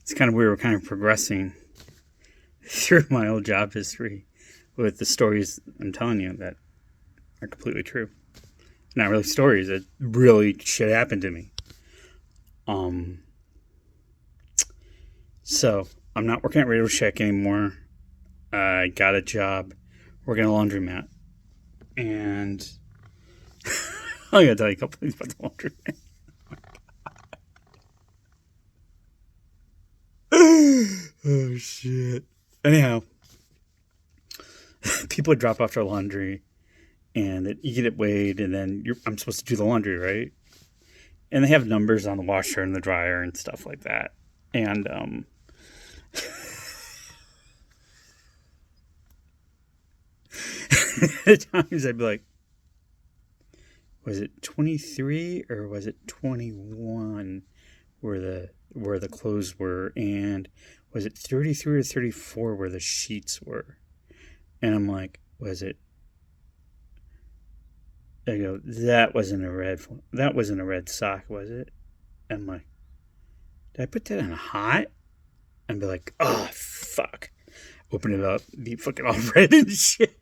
it's kind of weird. We're kind of progressing through my old job history with the stories I'm telling you that are completely true. Not really stories. It really shit happened to me. So I'm not working at Radio Shack anymore. I got a job working at a laundromat, and I gotta tell you a couple things about the laundromat. Oh shit. Anyhow, people would drop off their laundry, and you get it weighed, and then I'm supposed to do the laundry, right? And they have numbers on the washer and the dryer and stuff like that. And at times I'd be like, was it 23 or was it 21 where the clothes were, and was it 33 or 34 where the sheets were? And I'm like, was it? I go, that wasn't a red sock, was it? And I'm like, did I put that in hot? And be like, oh fuck. Open it up, be fucking all red and shit.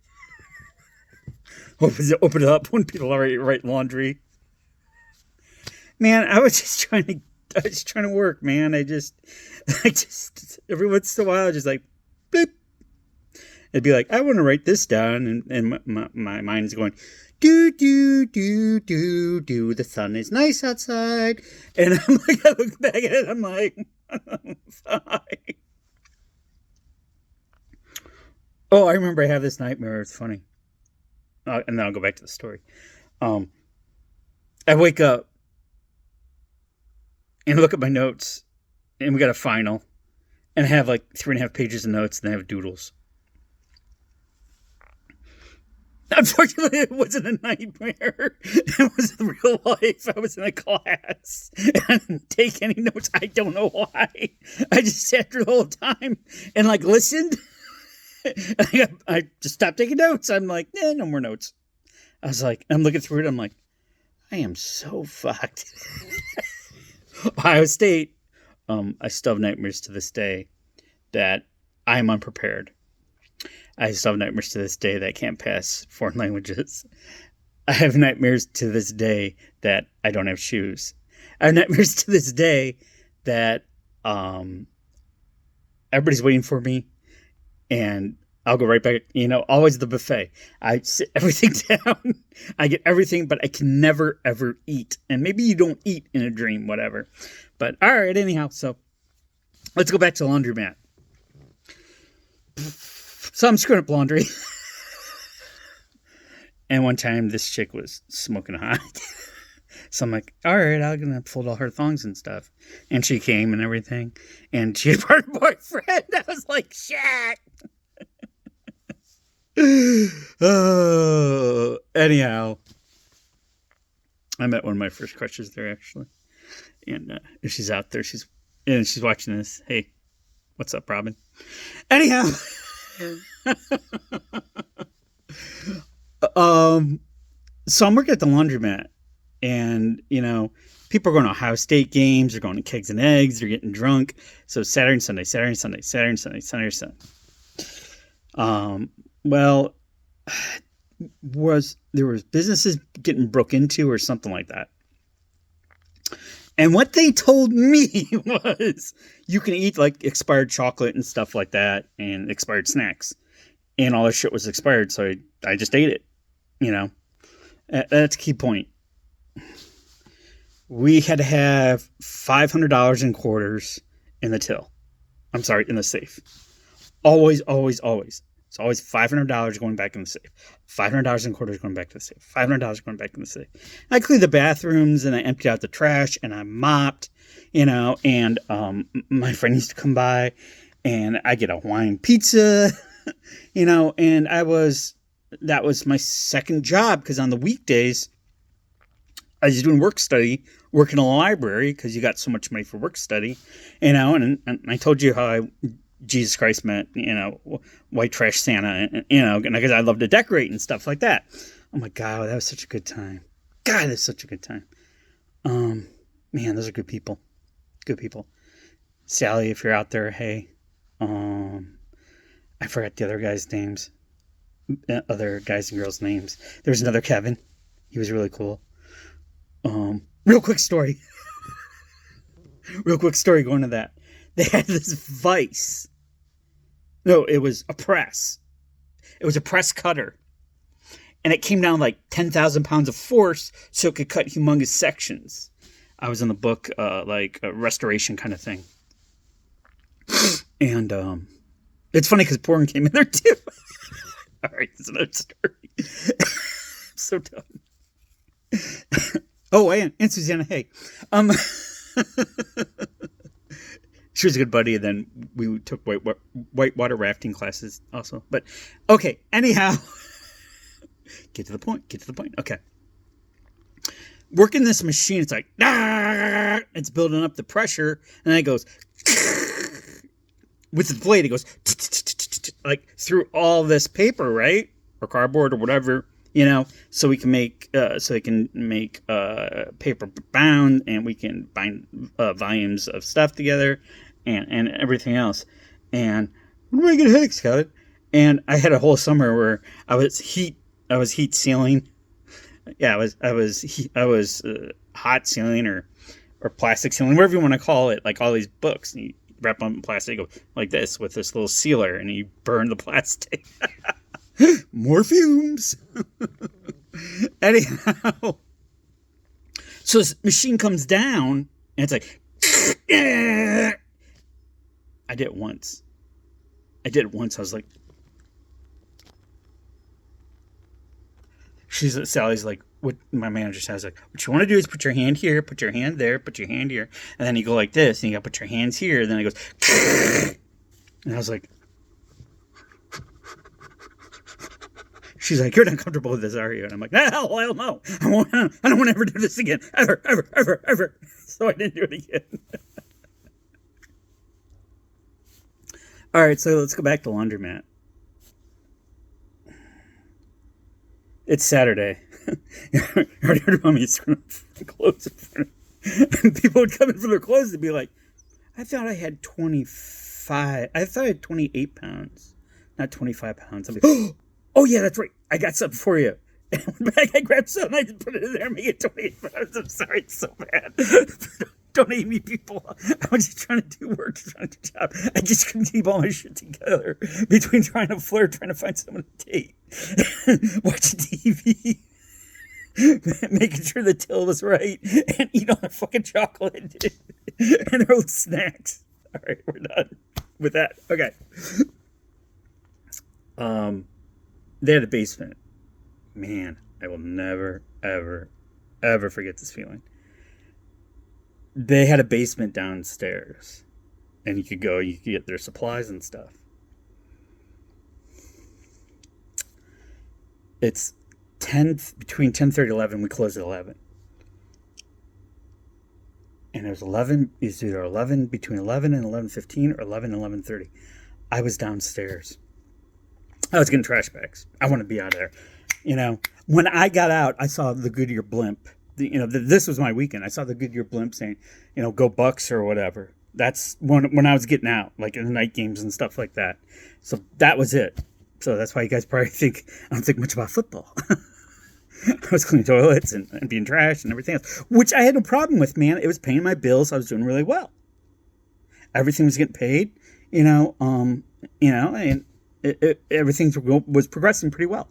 Open it up when people are write laundry. Man, I was just trying to work, man. I just every once in a while, just like, bleep. It'd be like, I want to write this down, and my mind's going, do, the sun is nice outside. And I'm like, I look back at it, I'm like, fine. Oh, I remember I have this nightmare. It's funny. And then I'll go back to the story. I wake up and look at my notes, and we got a final, and I have like 3.5 pages of notes, and I have doodles. Unfortunately, it wasn't a nightmare. It was real life. I was in a class, and I didn't take any notes. I don't know why. I just sat through the whole time and like listened. I just stopped taking notes. I'm like, no more notes. I was like, I'm looking through it. I'm like, I am so fucked. Ohio State. I still have nightmares to this day that I am unprepared. I still have nightmares to this day that I can't pass foreign languages. I have nightmares to this day that I don't have shoes. I have nightmares to this day that everybody's waiting for me, and I'll go right back. Always the buffet. I sit everything down. I get everything, but I can never, ever eat. And maybe you don't eat in a dream, whatever. But all right, anyhow, so let's go back to the laundromat. So I'm screwing up laundry. And one time this chick was smoking hot. So I'm like, all right, I'm going to fold all her thongs and stuff. And she came and everything. And she had a boyfriend. I was like, shit. Oh, anyhow, I met one of my first crushes there, actually. And if she's out there, she's watching this. Hey, what's up, Robin? Anyhow. So I'm working at the laundromat, and people are going to Ohio State games, they're going to Kegs and Eggs, they're getting drunk. So Saturday and Sunday. Well, there was businesses getting broke into or something like that. And what they told me was you can eat like expired chocolate and stuff like that, and expired snacks, and all this shit was expired. So I just ate it. That's a key point. We had to have $500 in quarters in the till. I'm sorry, in the safe. Always. It's always $500 going back in the safe. $500 in quarters going back to the safe. $500 going back in the safe. I cleaned the bathrooms, and I emptied out the trash, and I mopped, and my friend used to come by, and I get a Hawaiian pizza, and that was my second job, because on the weekdays, I was doing work study, working in a library, because you got so much money for work study, and I told you how Jesus Christ met, white trash Santa, because I love to decorate and stuff like that. Oh my God, that was such a good time. God, that's such a good time. Man, those are good people. Good people. Sally, if you're out there, hey. Um, I forgot the other guys' names. Other guys and girls' names. There's another Kevin. He was really cool. Real quick story. Real quick story going to that. They had this vice. No, it was a press. It was a press cutter. And it came down like 10,000 pounds of force so it could cut humongous sections. I was in the book, like a restoration kind of thing. And it's funny because porn came in there too. All right, it's another story. So dumb. Oh, and Susanna Hay. She was a good buddy, and then we took whitewater rafting classes also. But okay, anyhow, get to the point. Okay, working this machine, it's like it's building up the pressure, and then it goes with the blade. It goes like through all this paper, right, or cardboard or whatever, so we can make paper bound, and we can bind volumes of stuff together, and everything else. And what am I gonna heck, Scott? And I had a whole summer where I was heat sealing. Yeah, I was hot sealing or plastic sealing, whatever you want to call it. Like all these books, and you wrap them in plastic like this with this little sealer, and you burn the plastic. More fumes. Anyhow, so this machine comes down, and it's like, I did it once. I was like, Sally's like, what my manager says, like, what you want to do is put your hand here, put your hand there, put your hand here, and then you go like this, and you got to put your hands here, and then it goes, and I was like, she's like, you're not comfortable with this, are you? And I'm like, hell no. I don't want to ever do this again. Ever. So I didn't do it again. All right, so let's go back to laundromat. It's Saturday. I already heard about me screwing clothes in front of and people would come in for their clothes and be like, I thought I had 28 pounds, not 25 pounds. I'm like, oh yeah, that's right. I got something for you. And I went back, I grabbed something, I just put it in there and made it 28 pounds. I'm sorry, it's so bad. Don't hate me, people. I was just trying to do work, trying to do a job. I just couldn't keep all my shit together between trying to flirt, trying to find someone to date, watching TV, making sure the till was right, and eat all the fucking chocolate and their old snacks. All right, we're done with that. Okay. They had a basement. Man, I will never, ever, ever forget this feeling. They had a basement downstairs, and you could get their supplies and stuff. It's between 10:30 and 11. We closed at 11. And it was 11, it's either 11, between 11 and 11:15 or 11 and 11:30. I was downstairs. I was getting trash bags. I want to be out of there. When I got out, I saw the Goodyear blimp. This was my weekend. I saw the Goodyear blimp saying, go Bucks or whatever. That's when I was getting out, like in the night games and stuff like that. So that was it. So that's why you guys probably think I don't think much about football. I was cleaning toilets and being trash and everything else, which I had no problem with, man. It was paying my bills. I was doing really well. Everything was getting paid, and everything was progressing pretty well.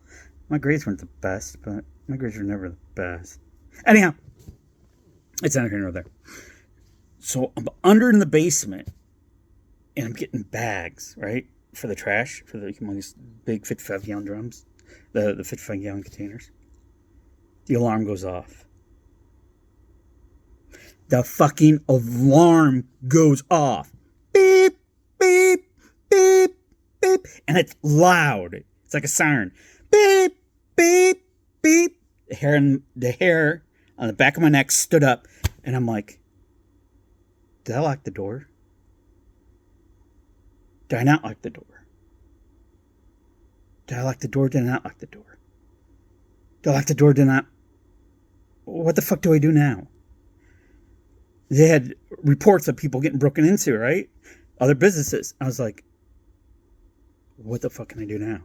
My grades weren't the best, but my grades were never the best. Anyhow, it's neither here nor there. So I'm under in the basement, and I'm getting bags, right, for the trash, for the humongous big 55-gallon drums, the 55-gallon containers. The alarm goes off. The fucking alarm goes off. Beep, beep, beep, beep. And it's loud. It's like a siren. Beep, beep, beep. The hair on the back of my neck stood up. And I'm like, did I lock the door? Did I not lock the door? Did I lock the door? Did I not lock the door? Did I lock the door? Did I not? What the fuck do I do now? they had reports of people getting broken into, right? Other businesses. I was like, what the fuck can I do now?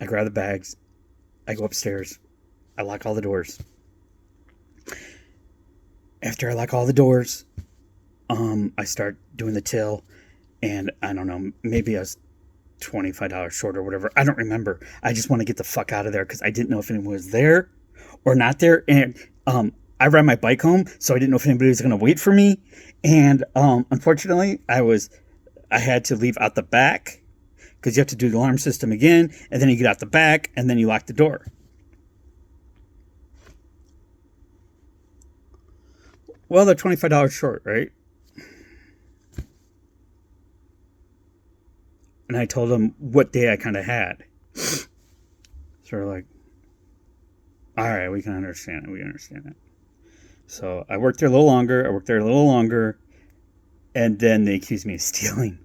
I grab the bags. I go upstairs. I lock all the doors. After I lock all the doors, I start doing the till, and I don't know, maybe I was $25 short or whatever. I don't remember. I just want to get the fuck out of there because I didn't know if anyone was there or not there. And I ride my bike home, so I didn't know if anybody was going to wait for me. And unfortunately, I had to leave out the back because you have to do the alarm system again, and then you get out the back, and then you lock the door. Well, they're $25 short, right? And I told them what day I kind of had. So they're like, all right, we can understand it. We understand it. So I worked there a little longer. And then they accused me of stealing.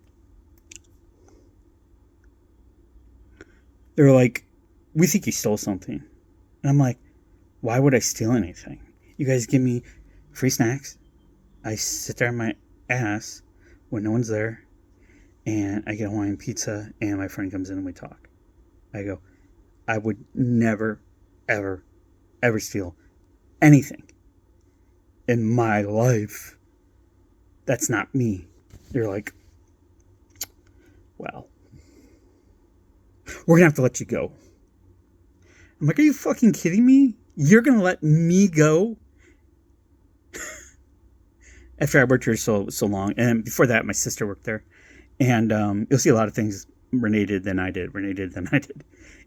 They were like, we think you stole something. And I'm like, why would I steal anything? You guys give me free snacks. I sit there on my ass when no one's there. And I get a Hawaiian pizza, and my friend comes in and we talk. I go, I would never, ever, ever steal anything in my life. That's not me. They're like, well, we're going to have to let you go. I'm like, are you fucking kidding me? You're going to let me go? After I worked here so long. And before that, my sister worked there. And you'll see a lot of things Renee did than I did.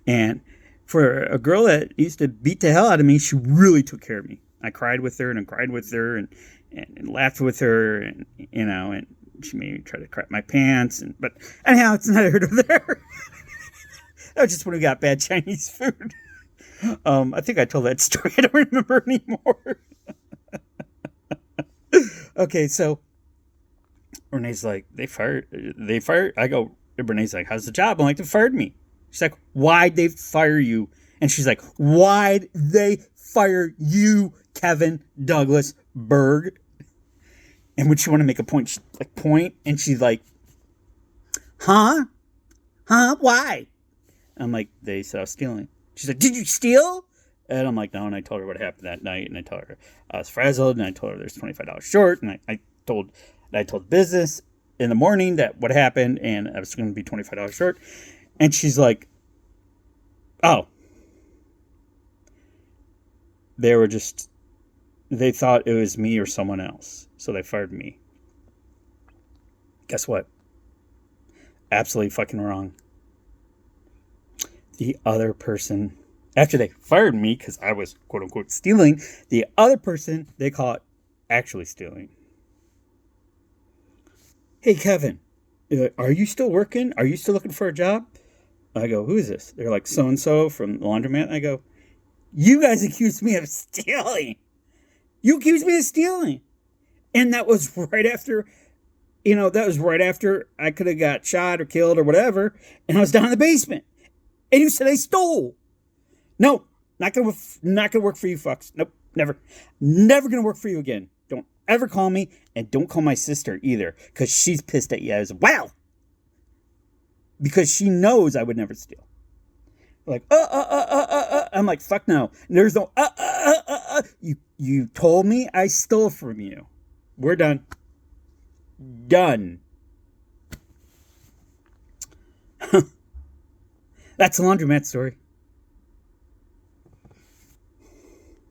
And for a girl that used to beat the hell out of me, she really took care of me. I cried with her and laughed with her, and and she made me try to crap my pants. But anyhow, it's neither here nor there. That was just when we got bad Chinese food. I think I told that story. I don't remember anymore. Okay, so Renee's like, they fired. I go, Renee's like, how's the job? I'm like, they fired me. She's like, why'd they fire you? And she's like, why'd they fire you, Kevin Douglas Berg? And when she want to make a point, she point, and she's like, huh? Why? I'm like, they said I was stealing. She's like, did you steal? And I'm like, no. And I told her what happened that night, and I told her I was frazzled, and I told her there's $25 short, and I told business in the morning that what happened, and I was going to be $25 short. And she's like, oh, they thought it was me or someone else, so they fired me. Guess what? Absolutely fucking wrong. The other person, after they fired me because I was quote unquote stealing, the other person they caught actually stealing. Hey, Kevin, are you still working? Are you still looking for a job? I go, who is this? They're like, so-and-so from the laundromat. I go, you guys accused me of stealing. You accused me of stealing. And that was right after, I could have got shot or killed or whatever. And I was down in the basement. And you said I stole. No, not gonna work for you fucks. Nope, never. Never gonna work for you again. Don't ever call me, and don't call my sister either, because she's pissed at you as well. Because she knows I would never steal. Like, I'm like, fuck no. There's no, You told me I stole from you. We're done. Done. That's the laundromat story.